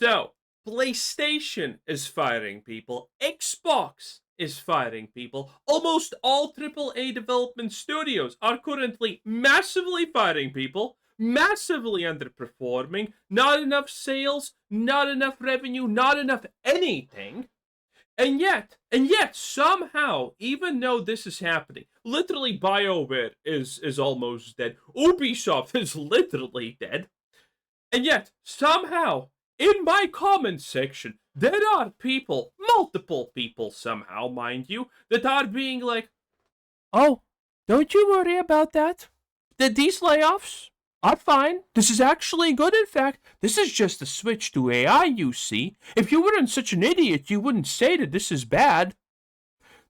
So, PlayStation is firing people, Xbox is firing people. Almost all AAA development studios are currently massively firing people, massively underperforming, not enough sales, not enough revenue, not enough anything. And yet, somehow, even though this is happening, literally BioWare is almost dead. Ubisoft is literally dead. And yet, somehow, in my comment section, there are people, multiple people somehow, mind you, that are being like, oh, don't you worry about that. These layoffs are fine. This is actually good. In fact, this is just a switch to AI, you see. If you weren't such an idiot, you wouldn't say that this is bad.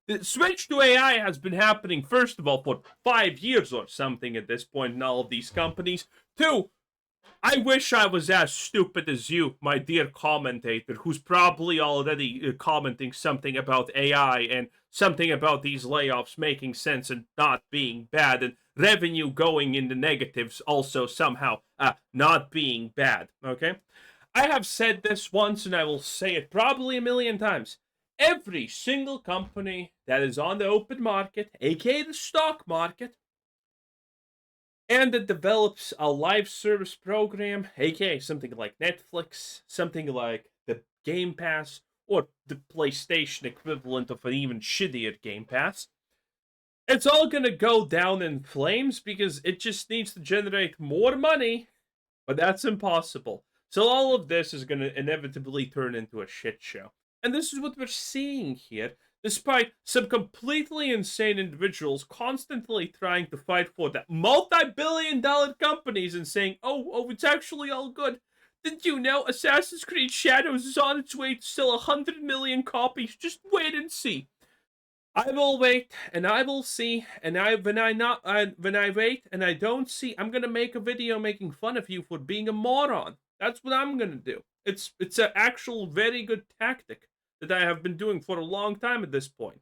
The switch to AI has been happening, first of all, for 5 years or something at this point in all of these companies. Two, I wish I was as stupid as you, my dear commentator, who's probably already commenting something about AI and something about these layoffs making sense and not being bad, and revenue going in the negatives also somehow not being bad, okay? I have said this once and I will say it probably a million times. Every single company that is on the open market, aka the stock market, and it develops a live service program, aka something like Netflix, something like the Game Pass, or the PlayStation equivalent of an even shittier Game Pass. It's all gonna go down in flames because it just needs to generate more money, but that's impossible. So all of this is gonna inevitably turn into a shit show. And this is what we're seeing here, despite some completely insane individuals constantly trying to fight for the multi-billion-dollar companies and saying, oh, it's actually all good. Did you know Assassin's Creed Shadows is on its way to sell 100 million copies? Just wait and see. I will wait, and I will see, and when I wait and I don't see, I'm gonna make a video making fun of you for being a moron. That's what I'm gonna do. It's an actual very good tactic that I have been doing for a long time at this point.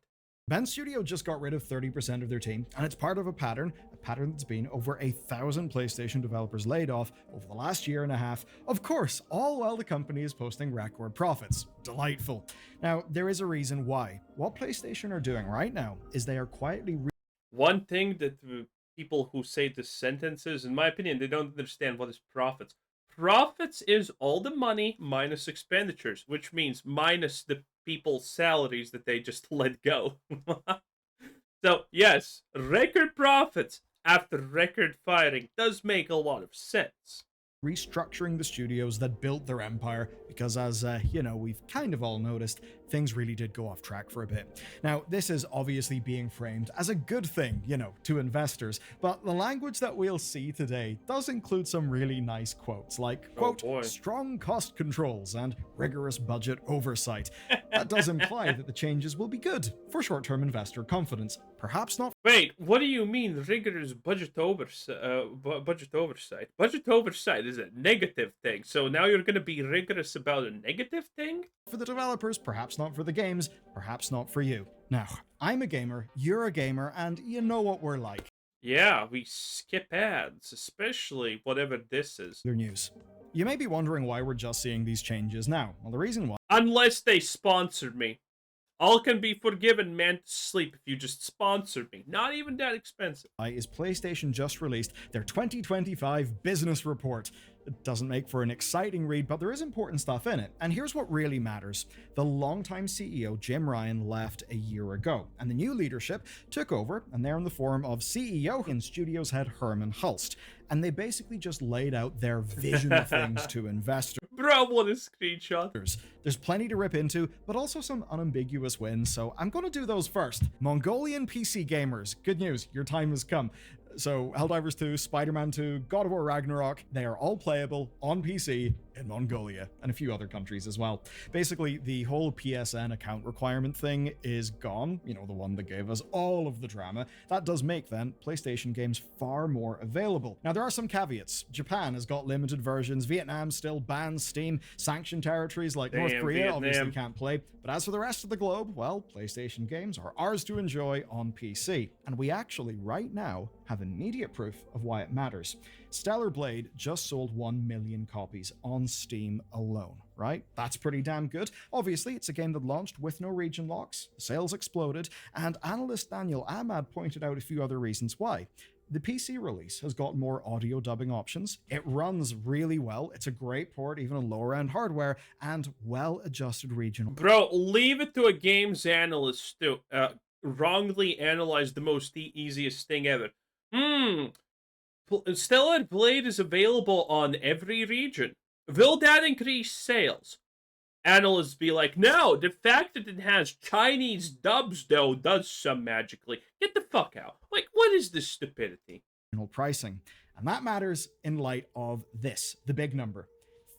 Bend Studio just got rid of 30% of their team, and it's part of a pattern that's been over 1,000 PlayStation developers laid off over the last year and a half. Of course, all while the company is posting record profits. Delightful. Now, there is a reason why. What PlayStation are doing right now is they are quietly One thing that people who say this sentences, in my opinion, they don't understand what is profits. Profits is all the money minus expenditures, which means minus the people's salaries that they just let go. So, yes, record profits after record firing does make a lot of sense. restructuring the studios that built their empire because, as we've kind of all noticed, things really did go off track for a bit. Now, this is obviously being framed as a good thing, to investors, but the language that we'll see today does include some really nice quotes, like, quote, strong cost controls and rigorous budget oversight. That does imply that the changes will be good for short-term investor confidence. Perhaps not. Wait, what do you mean rigorous budget oversight? Budget oversight? Budget oversight is a negative thing, so now you're going to be rigorous about a negative thing? For the developers, perhaps not for the games, perhaps not for you. Now, I'm a gamer, you're a gamer, and you know what we're like. Yeah, we skip ads, especially whatever this is. Their news. You may be wondering why we're just seeing these changes now. Well, the reason why... Unless they sponsored me. All can be forgiven, man, to sleep if you just sponsored me. Not even that expensive. Is PlayStation just released their 2025 business report. It doesn't make for an exciting read, but there is important stuff in it. And here's what really matters. The longtime CEO, Jim Ryan, left a year ago, and the new leadership took over, and they're in the form of CEO and Studios head Herman Hulst. And they basically just laid out their vision of things to investors. Bro, what a screenshot. There's plenty to rip into, but also some unambiguous wins, so I'm going to do those first. Mongolian PC gamers, good news, your time has come. So, Helldivers 2, Spider-Man 2, God of War Ragnarok, they are all playable on PC in Mongolia and a few other countries as well. Basically, the whole PSN account requirement thing is gone, the one that gave us all of the drama. That does make, then, PlayStation games far more available. Now, there are some caveats. Japan has got limited versions, Vietnam still bans Steam, sanctioned territories like North Korea obviously Vietnam. can't play, but as for the rest of the globe, well, PlayStation games are ours to enjoy on PC. And we actually, right now, have immediate proof of why it matters. Stellar Blade just sold 1 million copies on Steam alone, right? That's pretty damn good. Obviously, it's a game that launched with no region locks, sales exploded, and analyst Daniel Ahmad pointed out a few other reasons why. The PC release has got more audio dubbing options, it runs really well, it's a great port even on lower end hardware, and well-adjusted regional. Bro, leave it to a games analyst to wrongly analyze the easiest thing ever. Stellar Blade is available on every region. Will that increase sales? Analysts be like, no, the fact that it has Chinese dubs, though, does some magically. Get the fuck out. Like, what is this stupidity? Pricing. And that matters in light of this, the big number.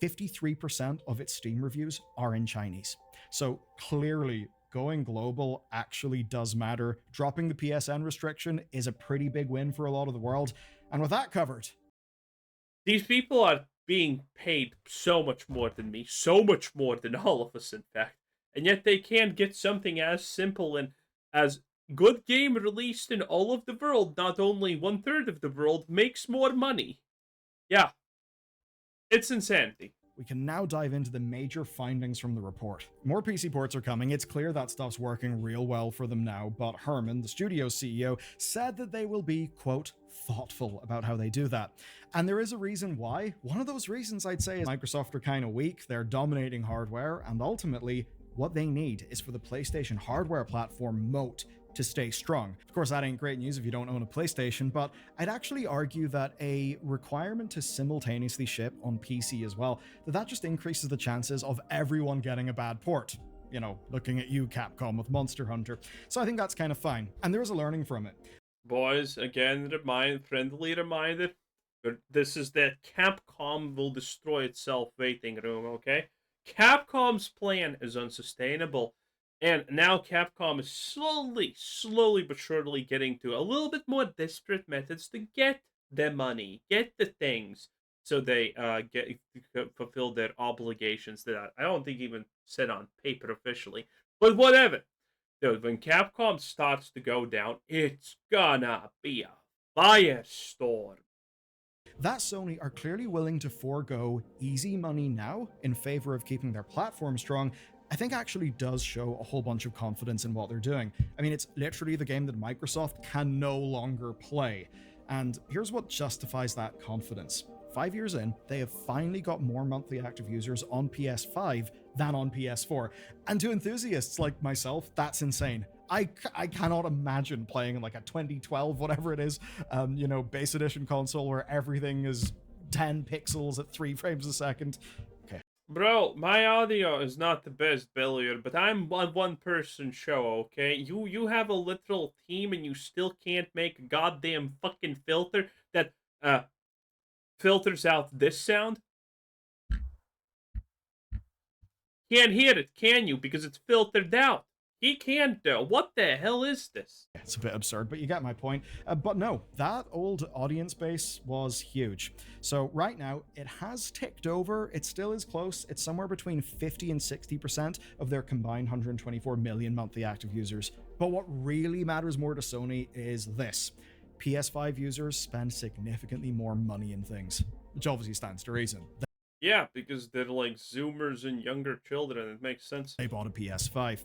53% of its Steam reviews are in Chinese. So clearly, going global actually does matter. Dropping the PSN restriction is a pretty big win for a lot of the world. And with that covered, these people are being paid so much more than me, so much more than all of us, in fact. And yet they can't get something as simple and as good game released in all of the world, not only 1/3 of the world, makes more money. Yeah. It's insanity. we can now dive into the major findings from the report. More PC ports are coming, it's clear that stuff's working real well for them now, but Herman, the studio's CEO, said that they will be, quote, thoughtful about how they do that. And there is a reason why. One of those reasons I'd say is Microsoft are kind of weak, they're dominating hardware, and ultimately, what they need is for the PlayStation hardware platform moat to stay strong. Of course, that ain't great news if you don't own a PlayStation, but I'd actually argue that a requirement to simultaneously ship on PC as well, that just increases the chances of everyone getting a bad port. You know, looking at you, Capcom, with Monster Hunter. So I think that's kind of fine. And there is a learning from it. Boys, again, friendly reminder, this is that Capcom will destroy itself waiting room, okay? Capcom's plan is unsustainable. And now Capcom is slowly but surely getting to a little bit more desperate methods to get the money, get the things, so they fulfill their obligations that I don't think even said on paper officially. But whatever. Dude, when Capcom starts to go down, it's gonna be a firestorm. That Sony are clearly willing to forego easy money now in favor of keeping their platform strong, I think actually does show a whole bunch of confidence in what they're doing. I mean, it's literally the game that Microsoft can no longer play. And here's what justifies that confidence. 5 years in, they have finally got more monthly active users on PS5 than on PS4. And to enthusiasts like myself, that's insane. I cannot imagine playing like a 2012, whatever it is, base edition console where everything is 10 pixels at 3 frames a second. Bro, my audio is not the best, Billiard, but I'm a one-person show, okay? You have a literal team and you still can't make a goddamn fucking filter that, filters out this sound? Can't hear it, can you? Because it's filtered out. He can't, though. What the hell is this? It's a bit absurd, but you get my point. But no, that old audience base was huge. So right now, it has ticked over. It still is close. It's somewhere between 50 and 60% of their combined 124 million monthly active users. But what really matters more to Sony is this. PS5 users spend significantly more money in things, which obviously stands to reason. Yeah, because they're like Zoomers and younger children. It makes sense. They bought a PS5.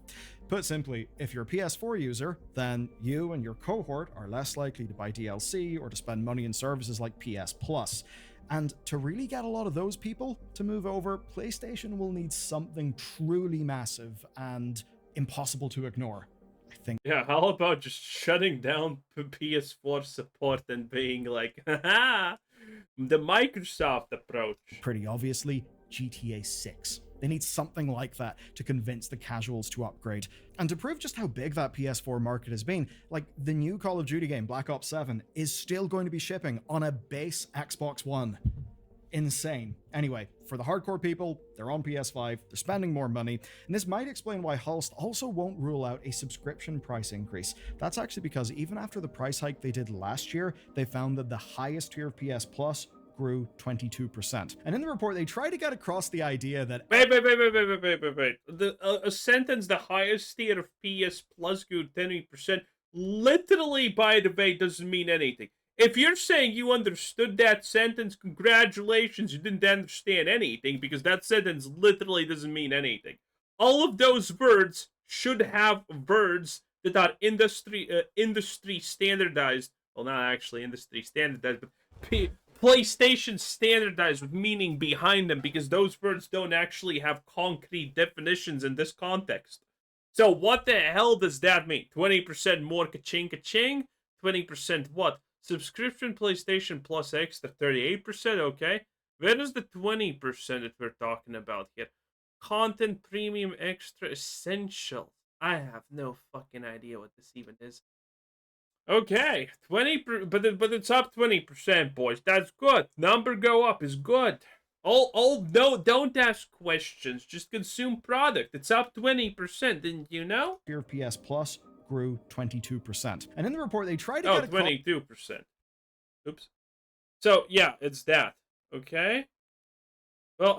Put simply, if you're a PS4 user, then you and your cohort are less likely to buy DLC or to spend money in services like PS Plus. And to really get a lot of those people to move over, PlayStation will need something truly massive and impossible to ignore. I think. Yeah, how about just shutting down PS4 support and being like, haha, the Microsoft approach. Pretty obviously, GTA 6. They need something like that to convince the casuals to upgrade. And to prove just how big that PS4 market has been, like the new Call of Duty game, Black Ops 7, is still going to be shipping on a base Xbox One. Insane. Anyway, for the hardcore people, they're on PS5, they're spending more money, and this might explain why Hulst also won't rule out a subscription price increase. That's actually because even after the price hike they did last year, they found that the highest tier of PS Plus grew 22%. And in the report, they try to get across the idea that Wait. A sentence, the highest tier of PS Plus grew 20%, literally, by the way, doesn't mean anything. If you're saying you understood that sentence, congratulations, you didn't understand anything, because that sentence literally doesn't mean anything. All of those words should have words that are industry standardized. Well, not actually industry standardized, but PlayStation standardized with meaning behind them, because those words don't actually have concrete definitions in this context. So what the hell does that mean? 20% more ka-ching ka-ching? 20% what? Subscription PlayStation Plus Extra, 38%? Okay. Where is the 20% that we're talking about here? Content Premium Extra Essential. I have no fucking idea what this even is. Okay, 20, but it's up 20%, boys. That's good. Number go up is good. No, don't ask questions. Just consume product. It's up 20%, didn't you know? your PS Plus grew 22%. And in the report, they tried to Oh, get 22%. Oops. So yeah, it's that. Okay. Well,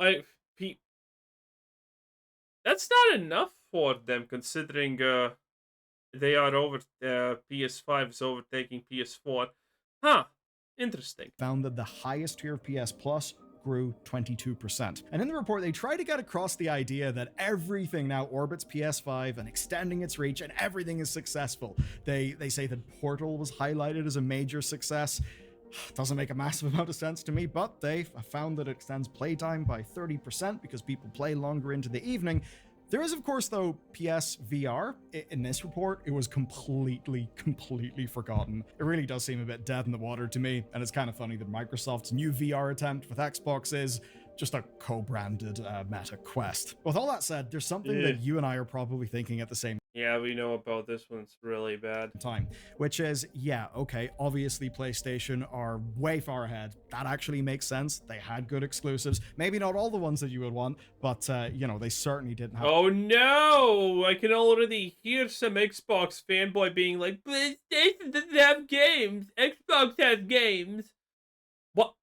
that's not enough for them, considering they are over. PS5 is overtaking PS4. Huh. Interesting. found that the highest tier of PS Plus grew 22%. And in the report, they try to get across the idea that everything now orbits PS5 and extending its reach, and everything is successful. They say that Portal was highlighted as a major success. Doesn't make a massive amount of sense to me, but they found that it extends playtime by 30% because people play longer into the evening. There is, of course, though, PS VR. In this report, it was completely forgotten. It really does seem a bit dead in the water to me, and it's kind of funny that Microsoft's new VR attempt with Xbox is just a co-branded Meta Quest. With all that said, there's something that you and I are probably thinking at the same Yeah, we know about this one. It's really bad. time, which is, yeah, okay, obviously PlayStation are way far ahead. That actually makes sense. They had good exclusives. Maybe not all the ones that you would want, but, you know, they certainly didn't have... Oh no! I can already hear some Xbox fanboy being like, PlayStation doesn't have games. Xbox has games. What?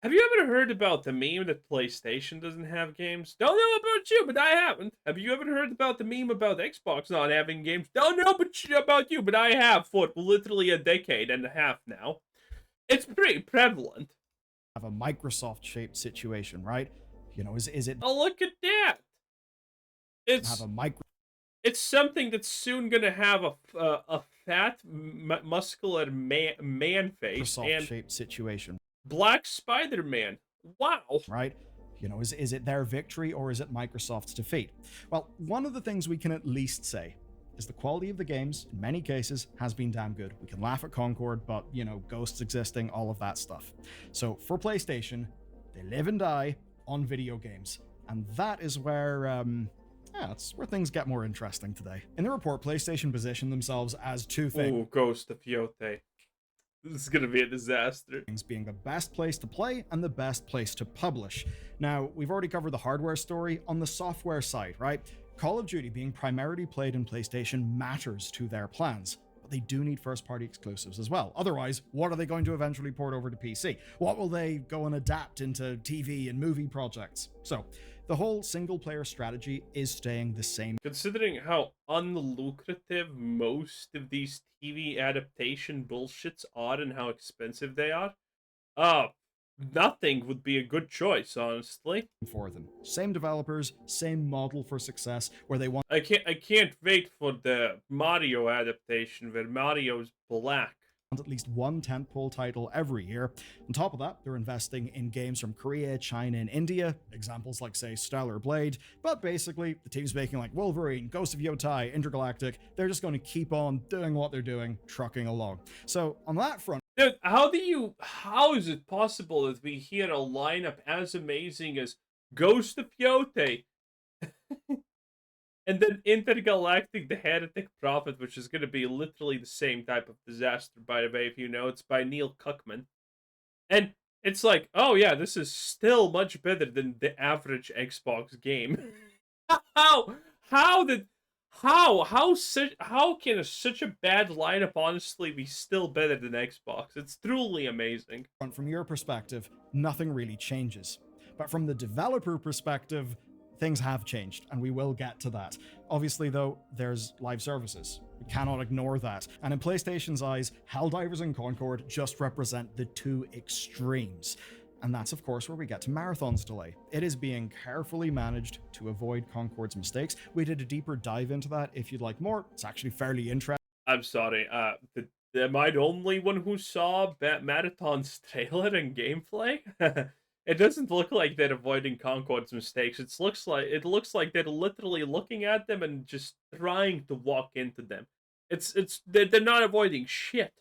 Have you ever heard about the meme that PlayStation doesn't have games? Don't know about you, but I haven't. Have you ever heard about the meme about Xbox not having games? Don't know about you, but I have for literally a decade and a half now. It's pretty prevalent. Have a Microsoft-shaped situation, right? You know, is it... Oh, look at that! have a micro... It's something that's soon gonna have a fat, muscular man face and Microsoft-shaped situation, Black Spider-Man. Wow. right? You know, is it their victory or is it Microsoft's defeat? Well, one of the things we can at least say is the quality of the games, in many cases, has been damn good. We can laugh at Concord, but, you know, ghosts existing, all of that stuff. So, for PlayStation, they live and die on video games. And that is where, yeah, that's where things get more interesting today. In the report, PlayStation positioned themselves as two things. Ooh, Ghost of Yote. This is gonna be a disaster. Being the best place to play and the best place to publish. Now, we've already covered the hardware story. On the software side, right? Call of Duty being primarily played in PlayStation matters to their plans, but they do need first-party exclusives as well. Otherwise, what are they going to eventually port over to PC? What will they go and adapt into TV and movie projects? So, the whole single-player strategy is staying the same. Considering how unlucrative most of these TV adaptation bullshits are and how expensive they are, nothing would be a good choice, honestly. For them. Same developers, same model for success, where they want... I can't wait for the Mario adaptation where Mario's black. at least one tentpole title every year. On top of that, they're investing in games from Korea, China, and India, examples like, say, Stellar Blade, but basically, the team's making like Wolverine, Ghost of Yotai, Intergalactic, they're just going to keep on doing what they're doing, trucking along. So, on that front... Dude, how is it possible that we hear a lineup as amazing as Ghost of Yotai, and then Intergalactic, the Heretic Prophet, which is going to be literally the same type of disaster, by the way, if you know. It's by Neil Cuckman. And it's like, oh yeah, this is still much better than the average Xbox game. How How can such a bad lineup honestly be still better than Xbox? It's truly amazing. From your perspective, nothing really changes. But from the developer perspective, things have changed, and we will get to that. Obviously, though, there's live services. We cannot ignore that. And in PlayStation's eyes, Helldivers and Concord just represent the two extremes. And that's, of course, where we get to Marathon's delay. It is being carefully managed to avoid Concord's mistakes. We did a deeper dive into that. If you'd like more, it's actually fairly interesting. I'm sorry. Am I the only one who saw Marathon's trailer and gameplay? It doesn't look like they're avoiding Concord's mistakes. It looks like they're literally looking at them and just trying to walk into them. They're not avoiding shit.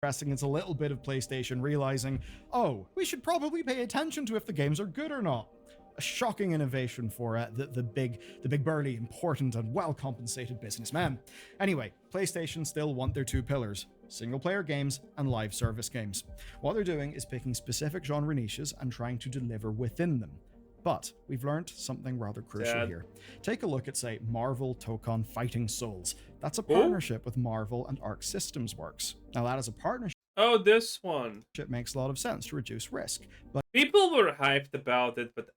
It's a little bit of PlayStation realizing, oh, we should probably pay attention to if the games are good or not. A shocking innovation for the big burly, important, and well-compensated businessman. Anyway, PlayStation still want their two pillars: single-player games and live service games. What they're doing is picking specific genre niches and trying to deliver within them. But we've learned something rather crucial here. Take a look at, say, Marvel Tokon Fighting Souls. That's a partnership with Marvel and Arc Systems Works. Now, that is a partnership. Oh, this one. It makes a lot of sense to reduce risk. But people were hyped about it, but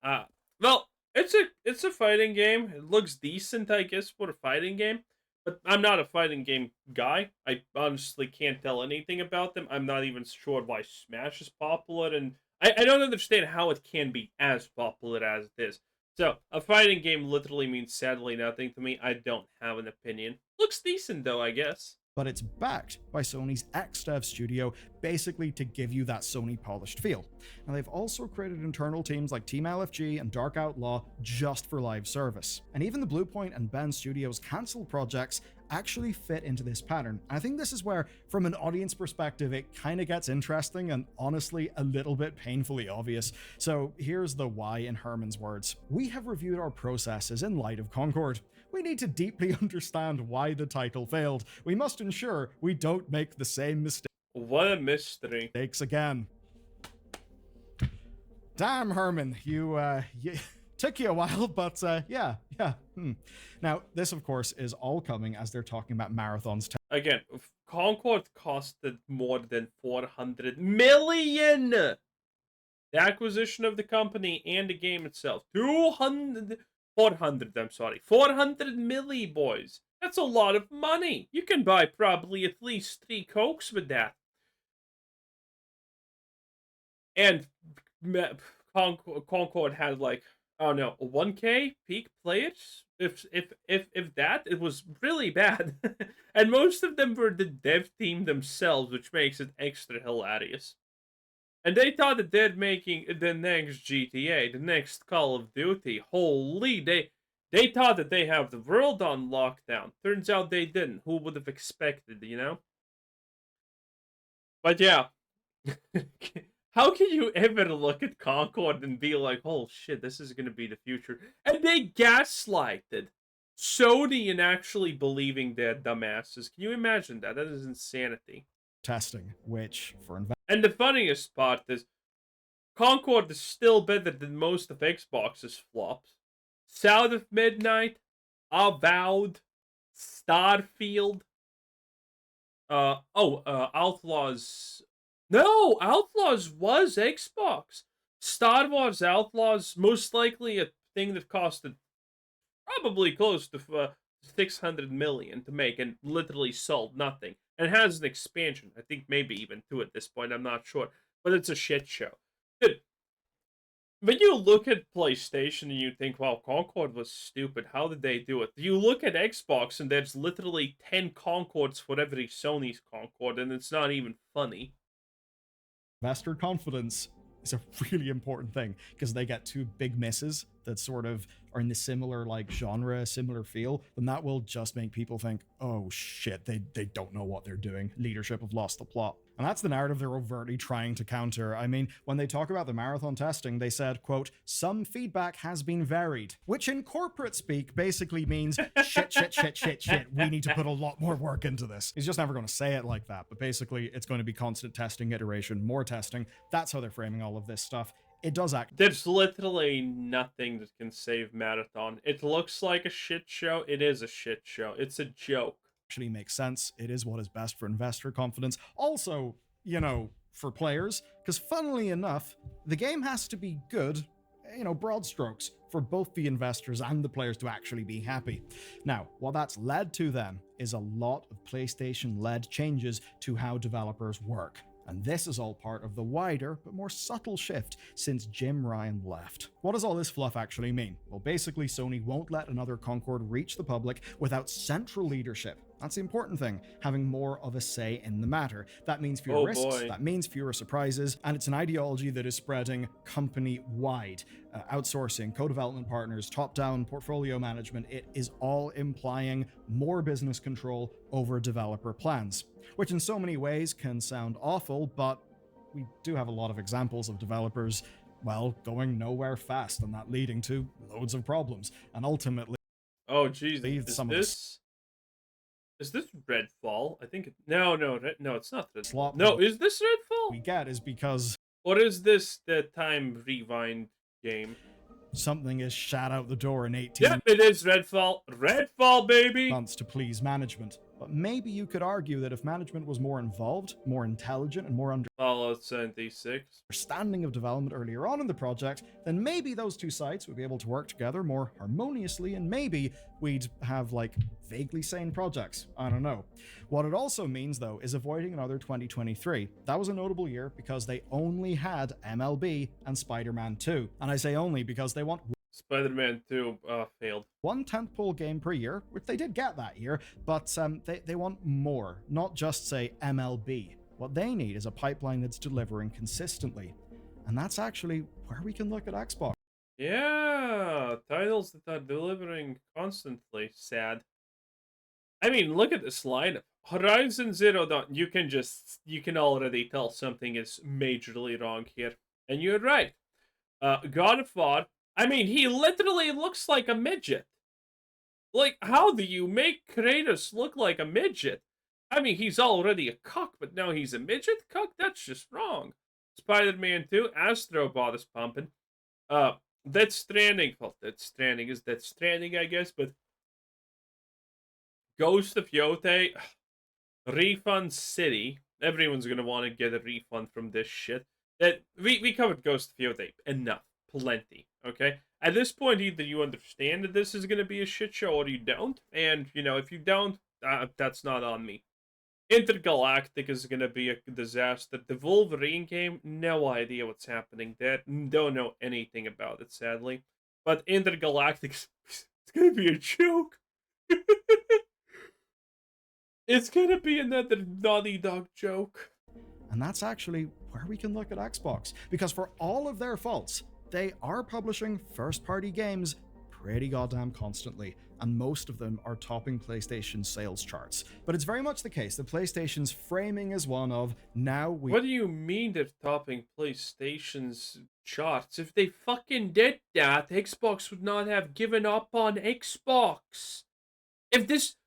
well, it's a fighting game. It looks decent, I guess, for a fighting game. But I'm not a fighting game guy. I honestly can't tell anything about them. I'm not even sure why Smash is popular, and I don't understand how it can be as popular as it is. So, a fighting game literally means sadly nothing to me. I don't have an opinion. Looks decent, though, I guess. But it's backed by Sony's XDev studio, basically to give you that Sony polished feel. And they've also created internal teams like Team LFG and Dark Outlaw just for live service. And even the Bluepoint and Bend Studios cancelled projects actually fit into this pattern. And I think this is where, from an audience perspective, it kind of gets interesting and honestly a little bit painfully obvious. So here's the why in Herman's words. We have reviewed our processes in light of Concord. We need to deeply understand why the title failed. We must ensure we don't make the same mistake. What a mystery. Mistakes again. Damn, Herman, you took you a while, but yeah. Now, this, of course, is all coming as they're talking about Marathon's. Again, Concord costed more than 400 million. The acquisition of the company and the game itself. 400 milli, boys. That's a lot of money. You can buy probably at least 3 Cokes with that. And Concord had like, I don't know, 1K peak players. If that, it was really bad. And most of them were the dev team themselves, which makes it extra hilarious. And they thought that they're making the next GTA, the next Call of Duty. Holy, they thought that they have the world on lockdown. Turns out they didn't. Who would have expected, you know? But yeah. How can you ever look at Concord and be like, oh shit, this is going to be the future? And they gaslighted Sony in actually believing they're dumbasses. Can you imagine that? That is insanity. Testing, which for and the funniest part is Concord is still better than most of Xbox's flops. South of Midnight, Avowed, Starfield. Outlaws. No, Outlaws was Xbox. Star Wars Outlaws, most likely a thing that costed probably close to 600 million to make and literally sold nothing. And has an expansion, I think maybe even 2 at this point, I'm not sure. But it's a shit show. Dude, when you look at PlayStation and you think, wow, Concord was stupid, how did they do it? You look at Xbox and there's literally 10 Concords for every Sony's Concord, and it's not even funny. Investor confidence is a really important thing because they get 2 big misses that sort of are in the similar like genre, similar feel, then that will just make people think, oh shit, they don't know what they're doing. Leadership have lost the plot. And that's the narrative they're overtly trying to counter. I mean, when they talk about the marathon testing, they said, quote, some feedback has been varied, which in corporate speak basically means shit. We need to put a lot more work into this. He's just never going to say it like that. But basically, it's going to be constant testing, iteration, more testing. That's how they're framing all of this stuff. It does There's literally nothing that can save Marathon. It looks like a shit show. It is a shit show. It's a joke. actually make sense. It is what is best for investor confidence. Also, you know, for players, because funnily enough, the game has to be good, you know, broad strokes, for both the investors and the players to actually be happy. Now, what that's led to then is a lot of PlayStation-led changes to how developers work. And this is all part of the wider, but more subtle shift since Jim Ryan left. What does all this fluff actually mean? Well, basically, Sony won't let another Concord reach the public without central leadership. That's the important thing, having more of a say in the matter. That means fewer risks, that means fewer surprises, and it's an ideology that is spreading company-wide. Outsourcing, co-development partners, top-down portfolio management, it is all implying more business control over developer plans, which in so many ways can sound awful, but we do have a lot of examples of developers, well, going nowhere fast, and that leading to loads of problems, and ultimately... Oh, jeez, is this Redfall? I think no, it's not Redfall. No, is this Redfall? We get is because... Or is this the Time Rewind game? Something is shot out the door in 18... Yep, it is Redfall. Redfall, baby! ...months to please management. But maybe you could argue that if management was more involved, more intelligent, and more Fallout 76. understanding of development earlier on in the project, then maybe those two sides would be able to work together more harmoniously, and maybe we'd have, like, vaguely sane projects. I don't know. What it also means, though, is avoiding another 2023. That was a notable year because they only had MLB and Spider-Man 2. And I say only because they want... Spider-Man 2 failed. One tentpole game per year, which they did get that year, but they want more, not just, say, MLB. What they need is a pipeline that's delivering consistently. And that's actually where we can look at Xbox. Yeah, titles that are delivering constantly. Sad. I mean, look at this lineup. Horizon Zero Dawn, you can already tell something is majorly wrong here. And you're right. God of War, I mean, he literally looks like a midget. Like, how do you make Kratos look like a midget? I mean, he's already a cuck, but now he's a midget cuck? That's just wrong. Spider-Man 2, Astro Bot is pumping. Death Stranding, well, Death Stranding is Death Stranding, I guess, but Ghost of Yote, Refund City. Everyone's gonna want to get a refund from this shit. We covered Ghost of Yote enough. Plenty, okay? At this point, either you understand that this is going to be a shit show or you don't. And, you know, if you don't, that's not on me. Intergalactic is going to be a disaster. The Wolverine game, no idea what's happening there. Don't know anything about it, sadly. But Intergalactic, it's going to be a joke. It's going to be another Naughty Dog joke. And that's actually where we can look at Xbox. Because for all of their faults, they are publishing first-party games pretty goddamn constantly, and most of them are topping PlayStation sales charts. But it's very much the case that PlayStation's framing is one of, now we... What do you mean they're topping PlayStation's charts? If they fucking did that, Xbox would not have given up on Xbox. If this...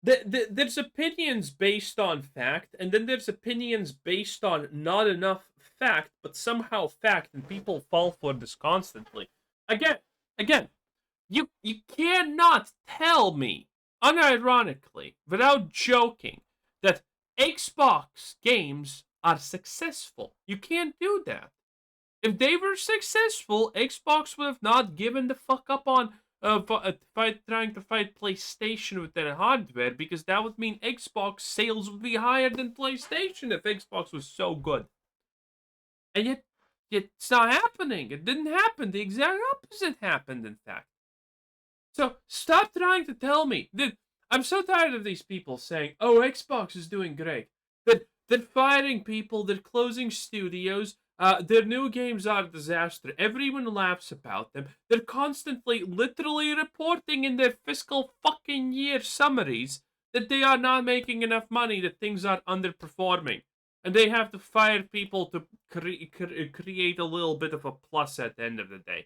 There's opinions based on fact, and then there's opinions based on not enough fact, but somehow fact, and people fall for this constantly. Again, you cannot tell me, unironically, without joking, that Xbox games are successful. You can't do that. If they were successful, Xbox would have not given the fuck up on trying to fight PlayStation with their hardware, because that would mean Xbox sales would be higher than PlayStation if Xbox was so good. And yet, it's not happening. It didn't happen. The exact opposite happened, in fact. So, stop trying to tell me. I'm so tired of these people saying, oh, Xbox is doing great. They're firing people, they're closing studios, their new games are a disaster. Everyone laughs about them. They're constantly, literally reporting in their fiscal fucking year summaries that they are not making enough money, that things are underperforming. And they have to fire people to create a little bit of a plus at the end of the day.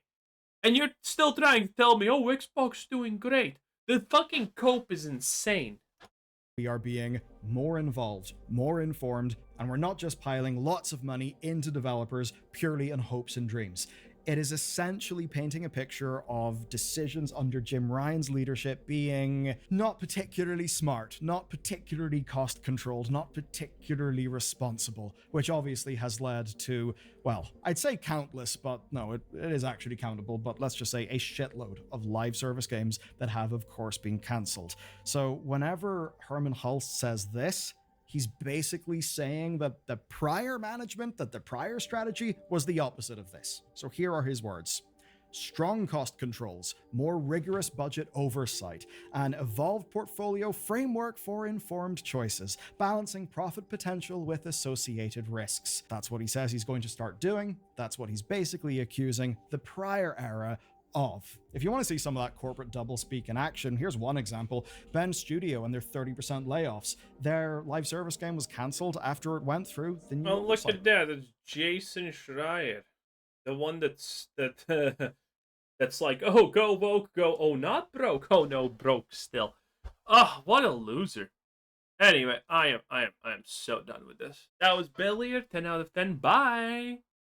And you're still trying to tell me, oh, Xbox is doing great. The fucking cope is insane. We are being more involved, more informed, and we're not just piling lots of money into developers purely in hopes and dreams. It is essentially painting a picture of decisions under Jim Ryan's leadership being not particularly smart, not particularly cost controlled, not particularly responsible, which obviously has led to, well, I'd say countless, but no, it is actually countable, but let's just say a shitload of live service games that have, of course, been cancelled. So whenever Herman Hulst says this, he's basically saying that the prior management, that the prior strategy was the opposite of this. So here are his words. Strong cost controls, more rigorous budget oversight, an evolved portfolio framework for informed choices, balancing profit potential with associated risks. That's what he says he's going to start doing. That's what he's basically accusing the prior era of. If you want to see some of that corporate doublespeak in action, here's one example. Bend Studio and their 30% layoffs. Their live service game was cancelled after it went through the new look at that. It's Jason Schreier. The one that's that's like, oh, go woke, go, oh, not broke. Oh no, broke still. Oh, what a loser. Anyway, I am so done with this. That was Billiard, 10 out of 10. Bye.